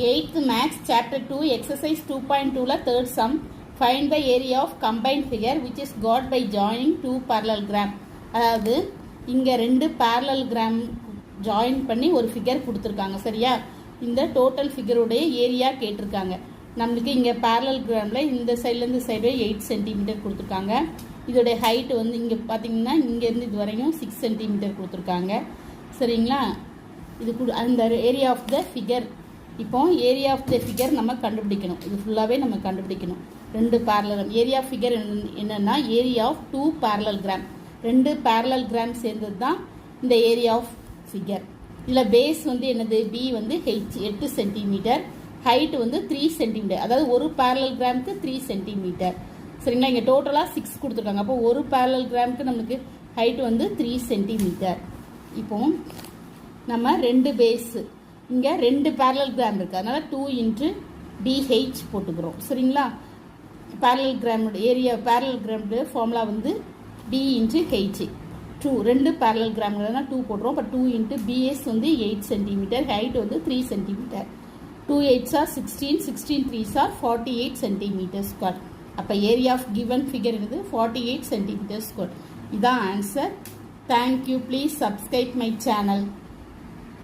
8th Maths Chapter 2 Exercise 2.2 third sum. Find the area of combined figure which is got by joining two parallelogram. அதாவது இங்கே ரெண்டு parallelogram join பண்ணி ஒரு figure கொடுத்துருக்காங்க. சரியா? இந்த டோட்டல் ஃபிகருடைய ஏரியா கேட்டிருக்காங்க. நம்மளுக்கு இங்கே parallelogramல இந்த சைட்லேருந்து சைடு 8 சென்டிமீட்டர் கொடுத்துருக்காங்க. இதோடைய ஹைட் வந்து இங்கே பார்த்தீங்கன்னா இங்கேருந்து இது வரையும் 6 சென்டிமீட்டர் கொடுத்துருக்காங்க. சரிங்களா? இது அந்த ஏரியா ஆஃப் த ஃபிகர். இப்போ ஏரியா ஆஃப் த ஃபிகர் நம்ம கண்டுபிடிக்கணும். இது ஃபுல்லாகவே நம்ம கண்டுபிடிக்கணும். ரெண்டு பேரலல் ஏரியா ஃபிகர் என்னென்னா ஏரியா ஆஃப் டூ பேரலல்கிராம். ரெண்டு பேரலல்கிராம் சேர்ந்தது தான் இந்த ஏரியா ஆஃப் ஃபிகர். இதில் பேஸ் வந்து என்னது? பி வந்து ஹெச் 8 சென்டிமீட்டர், ஹைட் வந்து 3 சென்டிமீட்டர். அதாவது ஒரு பேரலல்கிராமுக்கு 3 சென்டிமீட்டர். சரிங்களா? இங்கே டோட்டலாக 6 கொடுத்துருக்காங்க. அப்போ ஒரு பேரலல்கிராமுக்கு நமக்கு ஹைட் வந்து 3 சென்டிமீட்டர். இப்போ நம்ம ரெண்டு பேஸு இங்கே ரெண்டு பேரலல்கிராம் இருக்குது. அதனால் 2 × BH போட்டுக்கிறோம். சரிங்களா? பேரலல்கிராமோட ஏரியா பேரலல்கிராமோட ஃபார்முலா வந்து B × H. 2 ரெண்டு பேரலல்கிராம்னா 2 போட்டுரும். இப்போ 2 × BS வந்து 8 சென்டிமீட்டர், ஹைட் வந்து 3 centimetre. 2 8s are 16, 16 3s are 48 centimetre square. அப்போ ஏரியா ஆஃப் கிவன் ஃபிகர் இருக்குது 48 சென்டிமீட்டர் ஸ்கொயர். இதுதான் answer. Thank you. Please subscribe my channel.